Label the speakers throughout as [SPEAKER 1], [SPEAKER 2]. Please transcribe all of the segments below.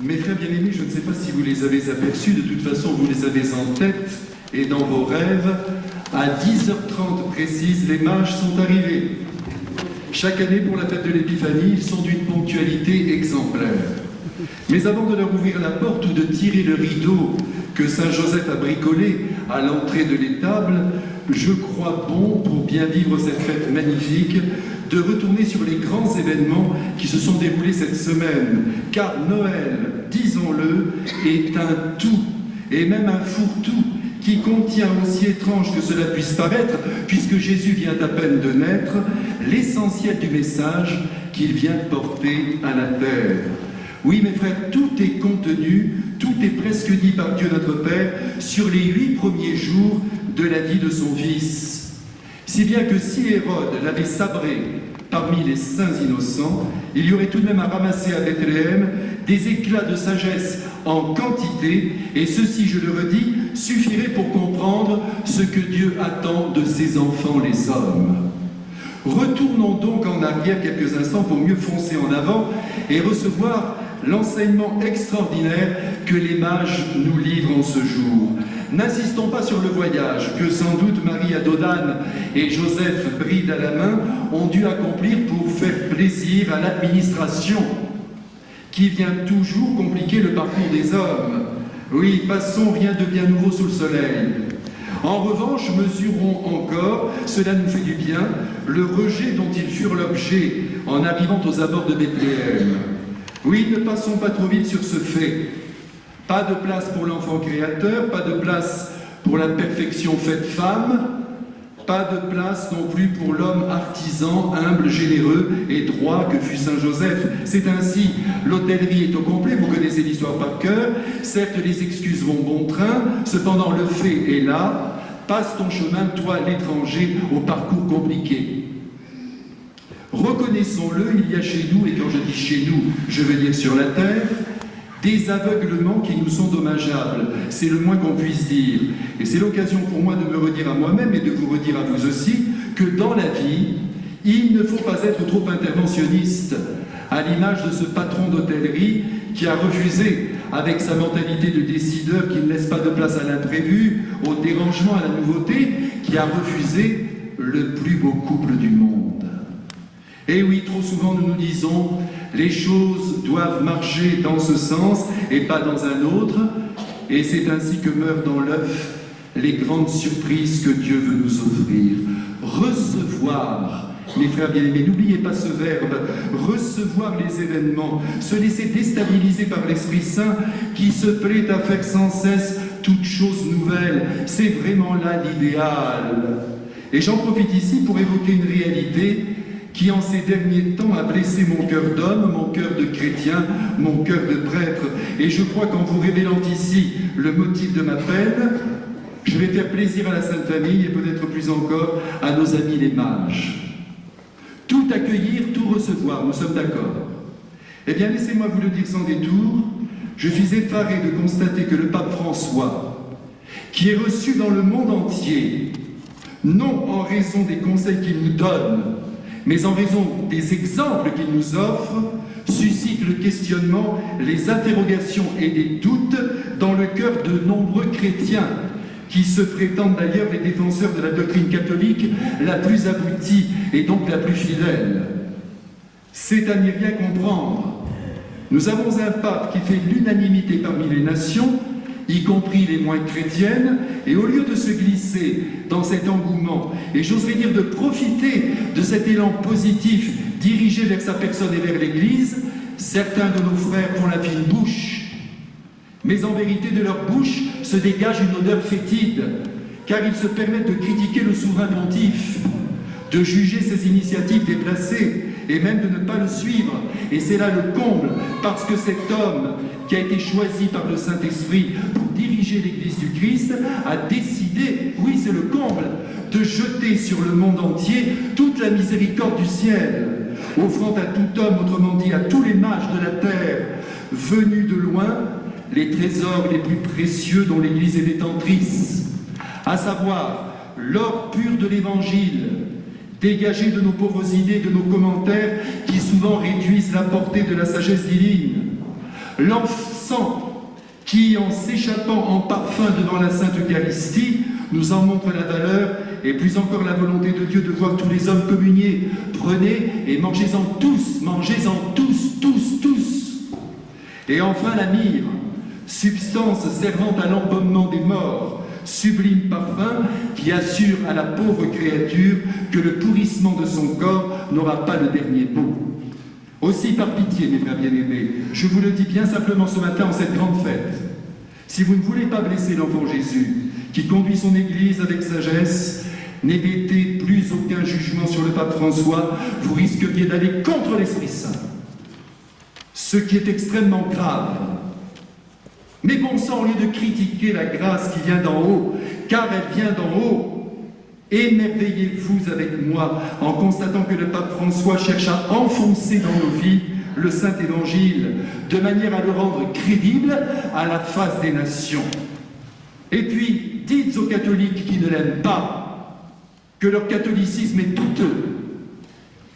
[SPEAKER 1] Mes frères bien-aimés, je ne sais pas si vous les avez aperçus, de toute façon vous les avez en tête et dans vos rêves. À 10h30 précise, les mages sont arrivés. Chaque année, pour la fête de l'Épiphanie, ils sont d'une ponctualité exemplaire. Mais avant de leur ouvrir la porte ou de tirer le rideau que Saint Joseph a bricolé à l'entrée de l'étable, je crois bon, pour bien vivre cette fête magnifique, de retourner sur les grands événements qui se sont déroulés cette semaine. Car Noël, disons-le, est un tout, et même un fourre-tout, qui contient, aussi étrange que cela puisse paraître, puisque Jésus vient à peine de naître, l'essentiel du message qu'il vient porter à la terre. Oui, mes frères, tout est contenu, tout est presque dit par Dieu notre Père sur les 8 premiers jours de la vie de son Fils. Si bien que si Hérode l'avait sabré parmi les saints innocents, il y aurait tout de même à ramasser à Bethléem des éclats de sagesse en quantité, et ceci, je le redis, suffirait pour comprendre ce que Dieu attend de ses enfants les hommes. Retournons donc en arrière quelques instants pour mieux foncer en avant et recevoir l'enseignement extraordinaire que les mages nous livrent en ce jour. N'insistons pas sur le voyage que sans doute Marie à dos d'âne et Joseph bride à la main ont dû accomplir pour faire plaisir à l'administration qui vient toujours compliquer le parcours des hommes. Oui, passons, rien de bien nouveau sous le soleil. En revanche, mesurons encore, cela nous fait du bien, le rejet dont ils furent l'objet en arrivant aux abords de Bethléem. Oui, ne passons pas trop vite sur ce fait. Pas de place pour l'enfant créateur, pas de place pour la perfection faite femme, pas de place non plus pour l'homme artisan, humble, généreux et droit que fut Saint Joseph. C'est ainsi, l'hôtellerie est au complet, vous connaissez l'histoire par cœur, certes les excuses vont bon train, cependant le fait est là, passe ton chemin, toi l'étranger, au parcours compliqué. Reconnaissons-le, il y a chez nous, et quand je dis chez nous, je veux dire sur la terre, des aveuglements qui nous sont dommageables, c'est le moins qu'on puisse dire. Et c'est l'occasion pour moi de me redire à moi-même et de vous redire à vous aussi que dans la vie, il ne faut pas être trop interventionniste, à l'image de ce patron d'hôtellerie qui a refusé, avec sa mentalité de décideur qui ne laisse pas de place à l'imprévu, au dérangement, à la nouveauté, qui a refusé le plus beau couple du monde. Et oui, trop souvent nous nous disons, les choses doivent marcher dans ce sens et pas dans un autre, et c'est ainsi que meurent dans l'œuf les grandes surprises que Dieu veut nous offrir. Recevoir, mes frères bien-aimés, n'oubliez pas ce verbe, recevoir les événements, se laisser déstabiliser par l'Esprit Saint qui se plaît à faire sans cesse toutes choses nouvelles, c'est vraiment là l'idéal. Et j'en profite ici pour évoquer une réalité qui en ces derniers temps a blessé mon cœur d'homme, mon cœur de chrétien, mon cœur de prêtre. Et je crois qu'en vous révélant ici le motif de ma peine, je vais faire plaisir à la Sainte Famille et peut-être plus encore à nos amis les mages. Tout accueillir, tout recevoir, nous sommes d'accord. Eh bien, laissez-moi vous le dire sans détour, je suis effaré de constater que le pape François, qui est reçu dans le monde entier, non en raison des conseils qu'il nous donne, mais en raison des exemples qu'il nous offre, suscite le questionnement, les interrogations et des doutes dans le cœur de nombreux chrétiens qui se prétendent d'ailleurs les défenseurs de la doctrine catholique la plus aboutie et donc la plus fidèle. C'est à n'y rien comprendre. Nous avons un pape qui fait l'unanimité parmi les nations, y compris les moins chrétiennes, et au lieu de se glisser dans cet engouement, et j'oserais dire de profiter de cet élan positif dirigé vers sa personne et vers l'Église, certains de nos frères font la fine bouche. Mais en vérité, de leur bouche se dégage une odeur fétide, car ils se permettent de critiquer le souverain pontife, de juger ses initiatives déplacées, et même de ne pas le suivre. Et c'est là le comble, parce que cet homme qui a été choisi par le Saint-Esprit pour diriger l'Église du Christ a décidé, oui c'est le comble, de jeter sur le monde entier toute la miséricorde du ciel, offrant à tout homme, autrement dit à tous les mages de la terre, venus de loin, les trésors les plus précieux dont l'Église est détentrice, à savoir l'or pur de l'Évangile, dégagé de nos pauvres idées, de nos commentaires qui souvent réduisent la portée de la sagesse divine, sang qui, en s'échappant en parfum devant la Sainte Eucharistie, nous en montre la valeur et plus encore la volonté de Dieu de voir tous les hommes communier. Prenez et mangez-en tous, tous. Et enfin la myrrhe, substance servant à l'embaumement des morts, sublime parfum qui assure à la pauvre créature que le pourrissement de son corps n'aura pas le dernier mot. Aussi, par pitié, mes frères bien-aimés, je vous le dis bien simplement ce matin en cette grande fête, si vous ne voulez pas blesser l'enfant Jésus, qui conduit son Église avec sagesse, n'émettez plus aucun jugement sur le pape François, vous risqueriez d'aller contre l'Esprit Saint. Ce qui est extrêmement grave. Mais bon sang, au lieu de critiquer la grâce qui vient d'en haut, car elle vient d'en haut, émerveillez-vous avec moi en constatant que le pape François cherche à enfoncer dans nos vies le Saint-Évangile, de manière à le rendre crédible à la face des nations. Et puis, dites aux catholiques qui ne l'aiment pas que leur catholicisme est douteux.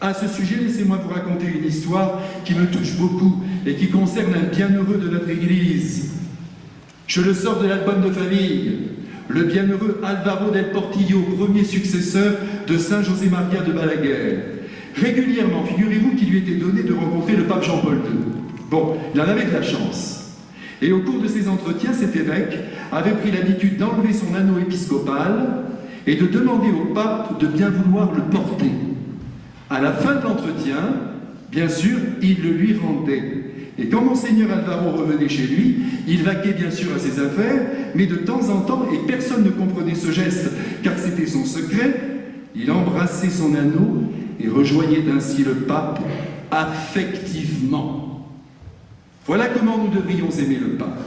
[SPEAKER 1] À ce sujet, laissez-moi vous raconter une histoire qui me touche beaucoup et qui concerne un bienheureux de notre Église. Je le sors de l'album de famille, le bienheureux Alvaro del Portillo, premier successeur de Saint José Maria de Balaguer. Régulièrement, figurez-vous qu'il lui était donné de rencontrer le pape Jean-Paul II. Bon, il en avait de la chance. Et au cours de ces entretiens, cet évêque avait pris l'habitude d'enlever son anneau épiscopal et de demander au pape de bien vouloir le porter. À la fin de l'entretien, bien sûr, il le lui rendait. Et quand Monseigneur Alvaro revenait chez lui, il vaquait bien sûr à ses affaires, mais de temps en temps, et personne ne comprenait ce geste, car c'était son secret, il embrassait son anneau et rejoignait ainsi le pape affectivement. Voilà comment nous devrions aimer le pape.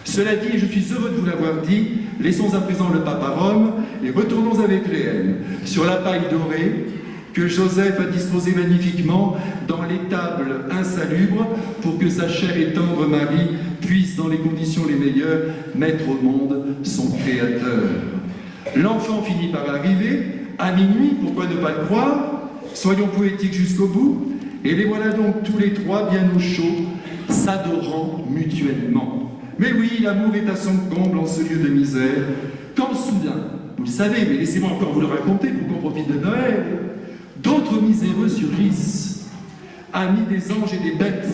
[SPEAKER 1] Cela dit, et je suis heureux de vous l'avoir dit, laissons à présent le pape à Rome et retournons à Bethléem, sur la paille dorée que Joseph a disposée magnifiquement dans l'étable insalubre pour que sa chère et tendre Marie puisse, dans les conditions les meilleures, mettre au monde son Créateur. L'enfant finit par arriver, à minuit, pourquoi ne pas le croire? Soyons poétiques jusqu'au bout, et les voilà donc tous les trois bien au chaud, s'adorant mutuellement. Mais oui, l'amour est à son comble en ce lieu de misère, quand soudain, vous le savez, mais laissez-moi encore vous le raconter pour qu'on profite de Noël, d'autres miséreux surgissent, amis des anges et des bêtes,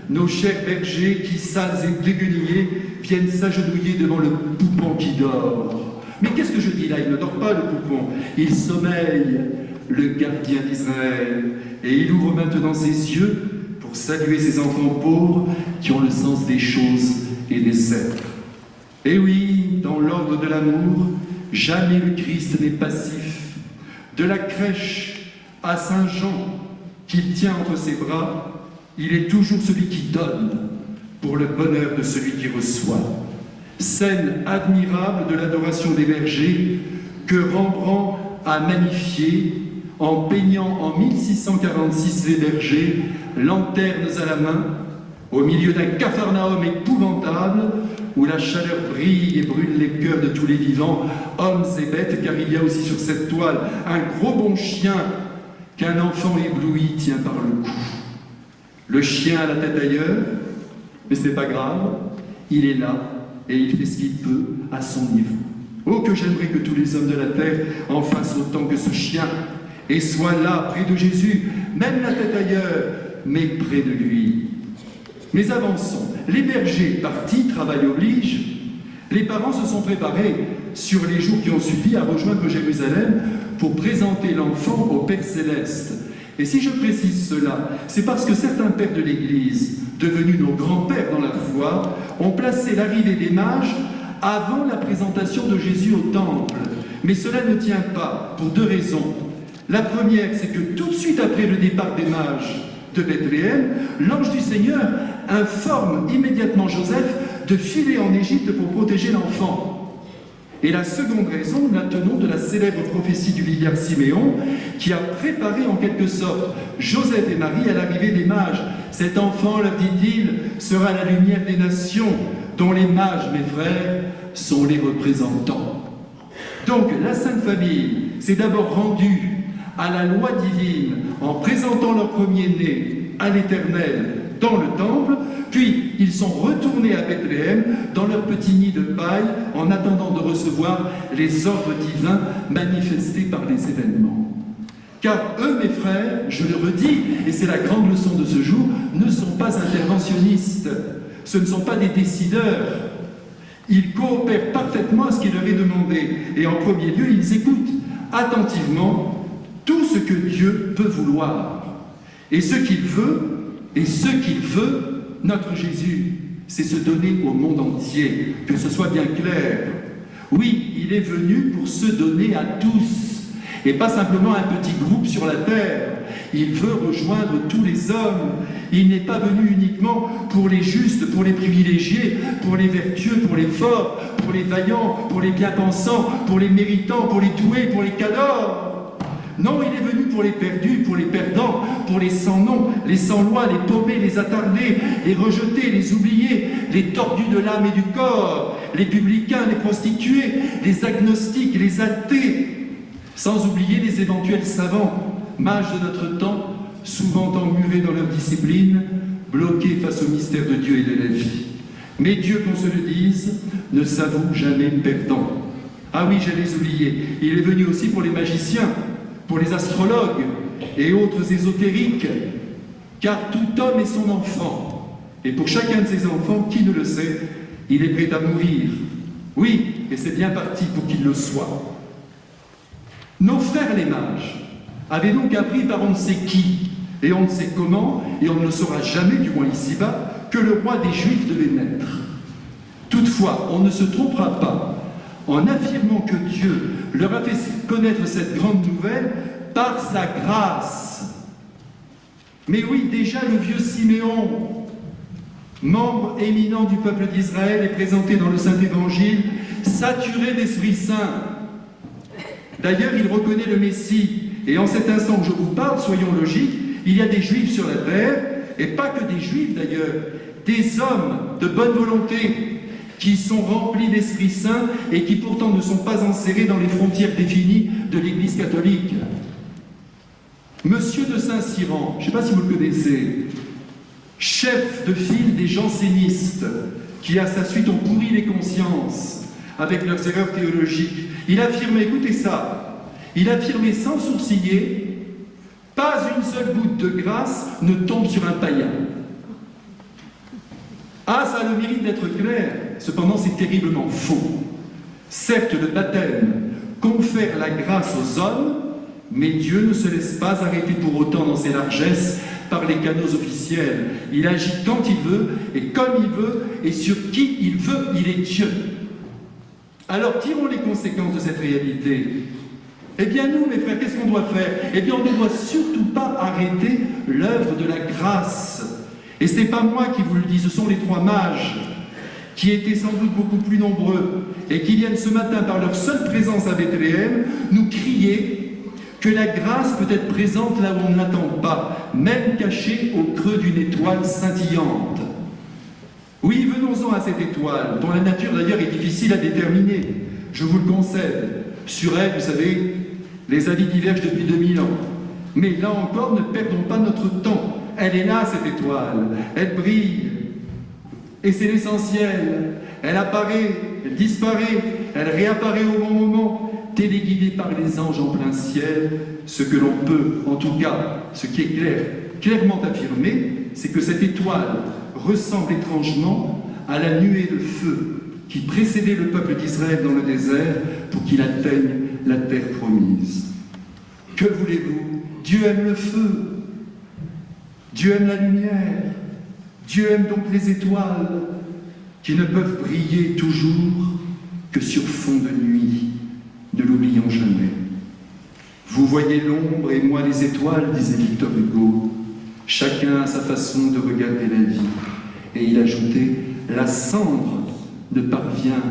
[SPEAKER 1] nos chers bergers qui, sales et déguenillés, viennent s'agenouiller devant le poupon qui dort. Mais qu'est-ce que je dis là? Il ne dort pas, le poupon. Il sommeille, le gardien d'Israël. Et il ouvre maintenant ses yeux pour saluer ses enfants pauvres qui ont le sens des choses et des sceptres. Et oui, dans l'ordre de l'amour, jamais le Christ n'est passif. De la crèche à Saint-Jean, qu'il tient entre ses bras, il est toujours celui qui donne pour le bonheur de celui qui reçoit. Scène admirable de l'adoration des bergers que Rembrandt a magnifiée en peignant en 1646 les bergers, lanternes à la main, au milieu d'un capharnaüm épouvantable où la chaleur brille et brûle les cœurs de tous les vivants, hommes et bêtes, car il y a aussi sur cette toile un gros bon chien qu'un enfant ébloui tient par le cou. Le chien a la tête ailleurs, mais ce n'est pas grave, il est là et il fait ce qu'il peut à son niveau. Oh, que j'aimerais que tous les hommes de la terre en fassent autant que ce chien et soient là, près de Jésus, même la tête ailleurs, mais près de lui. Mais avançons. Les bergers partis, travail oblige, les parents se sont préparés sur les jours qui ont suivi à rejoindre Jérusalem pour présenter l'enfant au Père Céleste. Et si je précise cela, c'est parce que certains pères de l'Église, devenus nos grands-pères dans la foi, ont placé l'arrivée des mages avant la présentation de Jésus au temple. Mais cela ne tient pas, pour deux raisons. La première, c'est que tout de suite après le départ des mages de Bethléem, l'ange du Seigneur informe immédiatement Joseph de filer en Égypte pour protéger l'enfant. Et la seconde raison, nous la tenons de la célèbre prophétie du vieillard Siméon, qui a préparé en quelque sorte Joseph et Marie à l'arrivée des mages. Cet enfant, leur dit-il, sera la lumière des nations, dont les mages, mes frères, sont les représentants. Donc la Sainte Famille s'est d'abord rendue à la loi divine en présentant leur premier-né à l'Éternel dans le temple Puis ils sont retournés à Bethléem dans leur petit nid de paille en attendant de recevoir les ordres divins manifestés par les événements. Car eux, mes frères, je le redis, et c'est la grande leçon de ce jour, ne sont pas interventionnistes. Ce ne sont pas des décideurs. Ils coopèrent parfaitement à ce qui leur est demandé. Et en premier lieu, ils écoutent attentivement tout ce que Dieu peut vouloir. Et ce qu'il veut, notre Jésus, c'est se donner au monde entier, que ce soit bien clair. Oui, il est venu pour se donner à tous, et pas simplement un petit groupe sur la terre. Il veut rejoindre tous les hommes. Il n'est pas venu uniquement pour les justes, pour les privilégiés, pour les vertueux, pour les forts, pour les vaillants, pour les bien-pensants, pour les méritants, pour les doués, pour les cadors. Non, il est venu pour les perdus, pour les perdants, pour les sans-nom, les sans-loi, les paumés, les attardés, les rejetés, les oubliés, les tordus de l'âme et du corps, les publicains, les prostituées, les agnostiques, les athées, sans oublier les éventuels savants, mages de notre temps, souvent emmurés dans leur discipline, bloqués face au mystère de Dieu et de la vie. Mais Dieu, qu'on se le dise, ne s'avoue jamais perdant. Ah oui, j'allais oublier, il est venu aussi pour les magiciens, pour les astrologues et autres ésotériques, car tout homme est son enfant. Et pour chacun de ses enfants, qui ne le sait, il est prêt à mourir. Oui, et c'est bien parti pour qu'il le soit. Nos frères les mages avaient donc appris par on ne sait qui, et on ne sait comment, et on ne le saura jamais, du moins ici-bas, que le roi des Juifs devait naître. Toutefois, on ne se trompera pas en affirmant que Dieu leur a fait connaître cette grande nouvelle par sa grâce. Mais oui, déjà le vieux Siméon, membre éminent du peuple d'Israël et présenté dans le Saint-Évangile, saturé d'Esprit Saint. D'ailleurs, il reconnaît le Messie. Et en cet instant où je vous parle, soyons logiques, il y a des Juifs sur la terre, et pas que des Juifs d'ailleurs, des hommes de bonne volonté, qui sont remplis d'Esprit Saint et qui pourtant ne sont pas enserrés dans les frontières définies de l'Église catholique. Monsieur de Saint-Cyran, je ne sais pas si vous le connaissez, chef de file des jansénistes, qui à sa suite ont pourri les consciences avec leurs erreurs théologiques, il affirmait, écoutez ça, il affirmait sans sourciller, pas une seule goutte de grâce ne tombe sur un païen. Ah, ça a le mérite d'être clair, cependant c'est terriblement faux. Certes, le baptême confère la grâce aux hommes, mais Dieu ne se laisse pas arrêter pour autant dans ses largesses par les canaux officiels. Il agit quand il veut, et comme il veut, et sur qui il veut, il est Dieu. Alors tirons les conséquences de cette réalité. Eh bien nous, mes frères, qu'est-ce qu'on doit faire? Eh bien on ne doit surtout pas arrêter l'œuvre de la grâce. Et ce n'est pas moi qui vous le dis, ce sont les trois mages, qui étaient sans doute beaucoup plus nombreux, et qui viennent ce matin, par leur seule présence à Bethléem, nous crier que la grâce peut être présente là où on ne l'attend pas, même cachée au creux d'une étoile scintillante. Oui, venons-en à cette étoile, dont la nature d'ailleurs est difficile à déterminer, je vous le concède. Sur elle, vous savez, les avis divergent depuis 2000 ans. Mais là encore, ne perdons pas notre temps. Elle est là, cette étoile, elle brille, et c'est l'essentiel. Elle apparaît, elle disparaît, elle réapparaît au bon moment, téléguidée par les anges en plein ciel. Ce que l'on peut, en tout cas, ce qui est clairement affirmé, c'est que cette étoile ressemble étrangement à la nuée de feu qui précédait le peuple d'Israël dans le désert pour qu'il atteigne la terre promise. Que voulez-vous? Dieu aime le feu. Dieu aime la lumière, Dieu aime donc les étoiles qui ne peuvent briller toujours que sur fond de nuit, ne l'oublions jamais. Vous voyez l'ombre et moi les étoiles, disait Victor Hugo, chacun a sa façon de regarder la vie. Et il ajoutait, la cendre ne parvient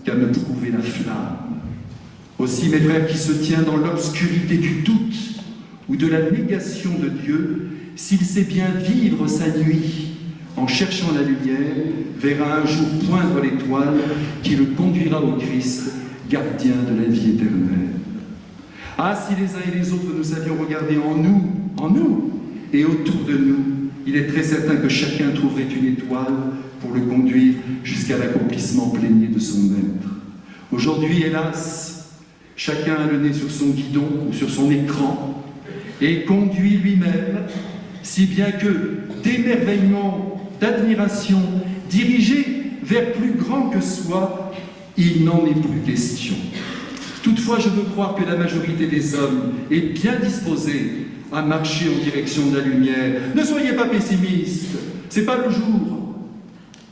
[SPEAKER 1] qu'à me trouver la flamme. Aussi, mes frères, qui se tient dans l'obscurité du doute ou de la négation de Dieu, s'il sait bien vivre sa nuit en cherchant la lumière, verra un jour poindre l'étoile qui le conduira au Christ, gardien de la vie éternelle. Ah, si les uns et les autres nous savions regarder en nous et autour de nous, il est très certain que chacun trouverait une étoile pour le conduire jusqu'à l'accomplissement plénier de son être. Aujourd'hui, hélas, chacun a le nez sur son guidon ou sur son écran et conduit lui-même, si bien que d'émerveillement, d'admiration, dirigé vers plus grand que soi, il n'en est plus question. Toutefois, je veux croire que la majorité des hommes est bien disposée à marcher en direction de la lumière. Ne soyez pas pessimistes, c'est pas le jour.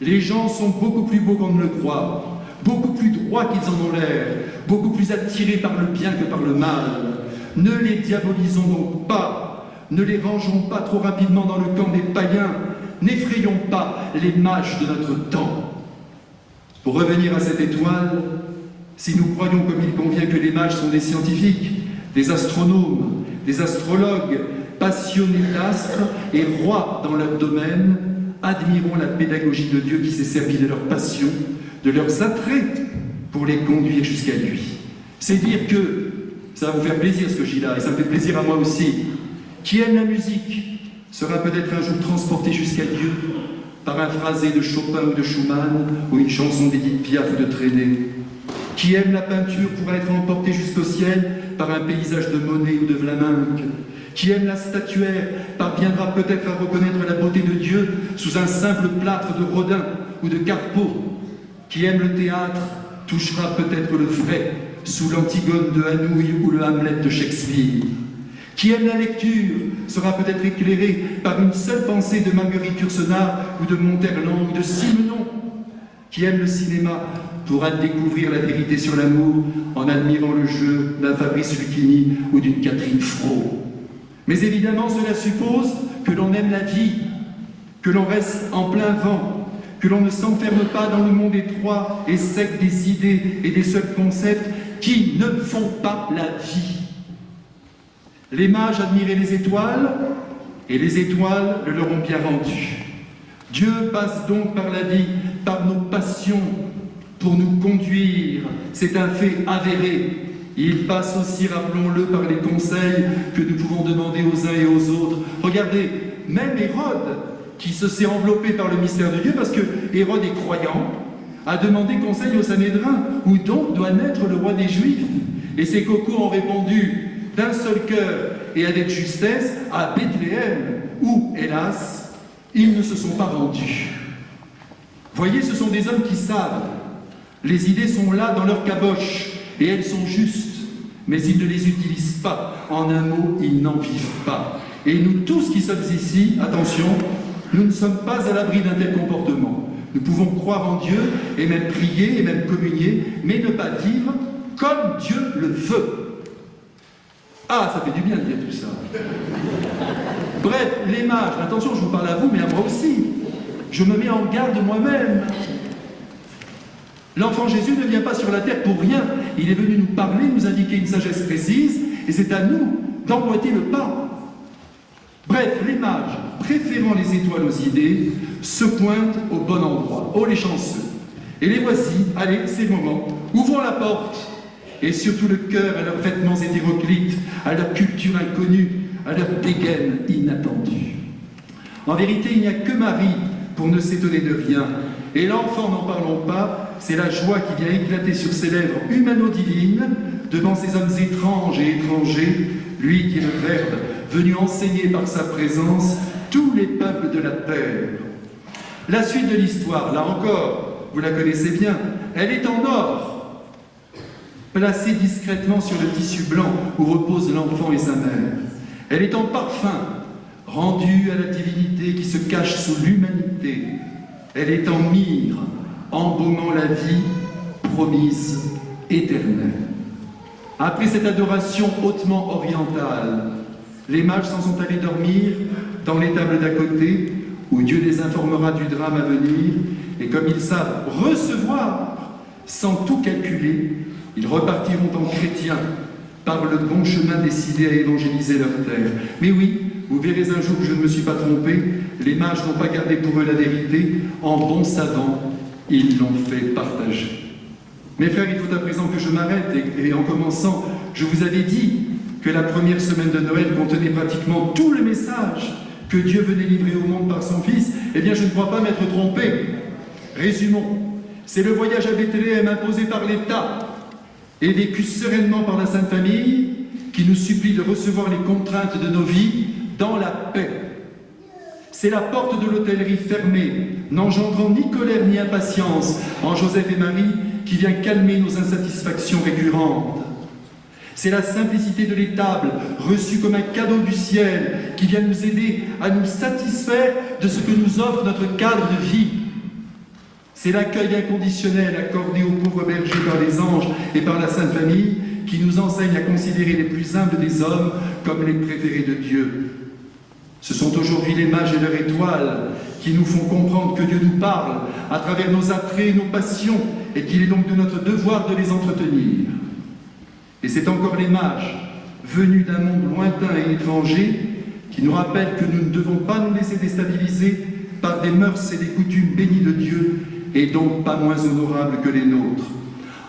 [SPEAKER 1] Les gens sont beaucoup plus beaux qu'on ne le croit, beaucoup plus droits qu'ils en ont l'air, beaucoup plus attirés par le bien que par le mal. Ne les diabolisons donc pas, ne les rangeons pas trop rapidement dans le camp des païens, n'effrayons pas les mages de notre temps. Pour revenir à cette étoile, si nous croyons comme il convient que les mages sont des scientifiques, des astronomes, des astrologues, passionnés d'astres et rois dans leur domaine, admirons la pédagogie de Dieu qui s'est servi de leur passion, de leurs attraits pour les conduire jusqu'à lui. C'est dire que, ça va vous faire plaisir ce que je dis là, et ça me fait plaisir à moi aussi, qui aime la musique sera peut-être un jour transporté jusqu'à Dieu par un phrasé de Chopin ou de Schumann, ou une chanson d'Édith Piaf ou de Trenet. Qui aime la peinture pourra être emporté jusqu'au ciel par un paysage de Monet ou de Vlaminck. Qui aime la statuaire parviendra peut-être à reconnaître la beauté de Dieu sous un simple plâtre de Rodin ou de Carpeau. Qui aime le théâtre touchera peut-être le vrai sous l'Antigone de Hanouille ou le Hamlet de Shakespeare. Qui aime la lecture sera peut-être éclairé par une seule pensée de Marguerite Yourcenar ou de Monterland ou de Simenon. Qui aime le cinéma pourra découvrir la vérité sur l'amour en admirant le jeu d'un Fabrice Lucchini ou d'une Catherine Fro. Mais évidemment, cela suppose que l'on aime la vie, que l'on reste en plein vent, que l'on ne s'enferme pas dans le monde étroit et sec des idées et des seuls concepts qui ne font pas la vie. Les mages admiraient les étoiles, et les étoiles le leur ont bien rendu. Dieu passe donc par la vie, par nos passions, pour nous conduire. C'est un fait avéré. Il passe aussi, rappelons-le, par les conseils que nous pouvons demander aux uns et aux autres. Regardez, même Hérode, qui se s'est enveloppé par le mystère de Dieu, parce que Hérode est croyant, a demandé conseil au Sanhédrin, où donc doit naître le roi des Juifs. Et ses cocos ont répondu d'un seul cœur et avec justesse à Bethléem, où, hélas, ils ne se sont pas rendus. Voyez, ce sont des hommes qui savent. Les idées sont là dans leur caboche, et elles sont justes, mais ils ne les utilisent pas. En un mot, ils n'en vivent pas. Et nous tous qui sommes ici, attention, nous ne sommes pas à l'abri d'un tel comportement. Nous pouvons croire en Dieu, et même prier, et même communier, mais ne pas vivre comme Dieu le veut. Ah, ça fait du bien de dire tout ça. Bref, les mages, attention, je vous parle à vous, mais à moi aussi. Je me mets en garde moi-même. L'enfant Jésus ne vient pas sur la terre pour rien. Il est venu nous parler, nous indiquer une sagesse précise, et c'est à nous d'emboîter le pas. Bref, les mages, préférant les étoiles aux idées, se pointent au bon endroit. Oh les chanceux. Et les voici, allez, c'est le moment. Ouvrons la porte. Et surtout le cœur à leurs vêtements hétéroclites, à leur culture inconnue, à leur dégaine inattendue. En vérité, il n'y a que Marie pour ne s'étonner de rien. Et l'enfant, n'en parlons pas, c'est la joie qui vient éclater sur ses lèvres humano-divines devant ces hommes étranges et étrangers, lui qui est le Verbe, venu enseigner par sa présence tous les peuples de la terre. La suite de l'histoire, là encore, vous la connaissez bien, elle est en or, placée discrètement sur le tissu blanc où repose l'enfant et sa mère. Elle est en parfum, rendue à la divinité qui se cache sous l'humanité. Elle est en myrrhe, embaumant la vie promise éternelle. Après cette adoration hautement orientale, les mages s'en sont allés dormir dans l'étable d'à côté, où Dieu les informera du drame à venir, et comme ils savent recevoir sans tout calculer, ils repartiront en chrétiens par le bon chemin décidé à évangéliser leur terre. Mais oui, vous verrez un jour que je ne me suis pas trompé, les mages n'ont pas gardé pour eux la vérité, en bons savants, ils l'ont fait partager. Mes frères, il faut à présent que je m'arrête, et en commençant, je vous avais dit que la première semaine de Noël contenait pratiquement tout le message que Dieu venait livrer au monde par son Fils, eh bien je ne crois pas m'être trompé. Résumons, c'est le voyage à Bethléem imposé par l'État et vécu sereinement par la Sainte Famille qui nous supplie de recevoir les contraintes de nos vies dans la paix. C'est la porte de l'hôtellerie fermée, n'engendrant ni colère ni impatience en Joseph et Marie qui vient calmer nos insatisfactions récurrentes. C'est la simplicité de l'étable, reçue comme un cadeau du ciel, qui vient nous aider à nous satisfaire de ce que nous offre notre cadre de vie. C'est l'accueil inconditionnel accordé aux pauvres bergers par les anges et par la Sainte Famille qui nous enseigne à considérer les plus humbles des hommes comme les préférés de Dieu. Ce sont aujourd'hui les mages et leur étoile qui nous font comprendre que Dieu nous parle à travers nos attraits et nos passions et qu'il est donc de notre devoir de les entretenir. Et c'est encore les mages, venus d'un monde lointain et étranger, qui nous rappellent que nous ne devons pas nous laisser déstabiliser par des mœurs et des coutumes bénies de Dieu et donc pas moins honorables que les nôtres.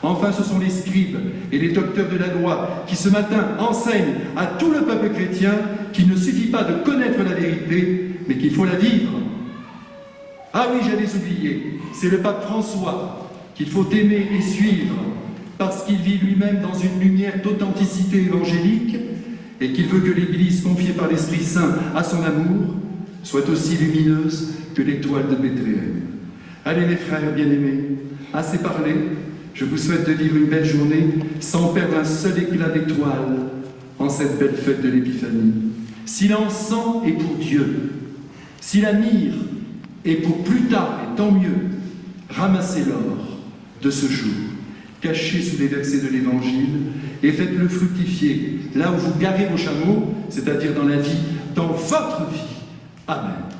[SPEAKER 1] Enfin, ce sont les scribes et les docteurs de la loi qui ce matin enseignent à tout le peuple chrétien qu'il ne suffit pas de connaître la vérité, mais qu'il faut la vivre. Ah oui, j'allais oublier, c'est le pape François qu'il faut aimer et suivre parce qu'il vit lui-même dans une lumière d'authenticité évangélique et qu'il veut que l'Église confiée par l'Esprit Saint à son amour soit aussi lumineuse que l'étoile de Bethléem. Allez mes frères bien-aimés, assez parlé. Je vous souhaite de vivre une belle journée sans perdre un seul éclat d'étoile en cette belle fête de l'Épiphanie. Si l'encens est pour Dieu, si la myrrhe est pour plus tard, et tant mieux, ramassez l'or de ce jour, caché sous les versets de l'Évangile, et faites-le fructifier là où vous garez vos chameaux, c'est-à-dire dans la vie, dans votre vie. Amen.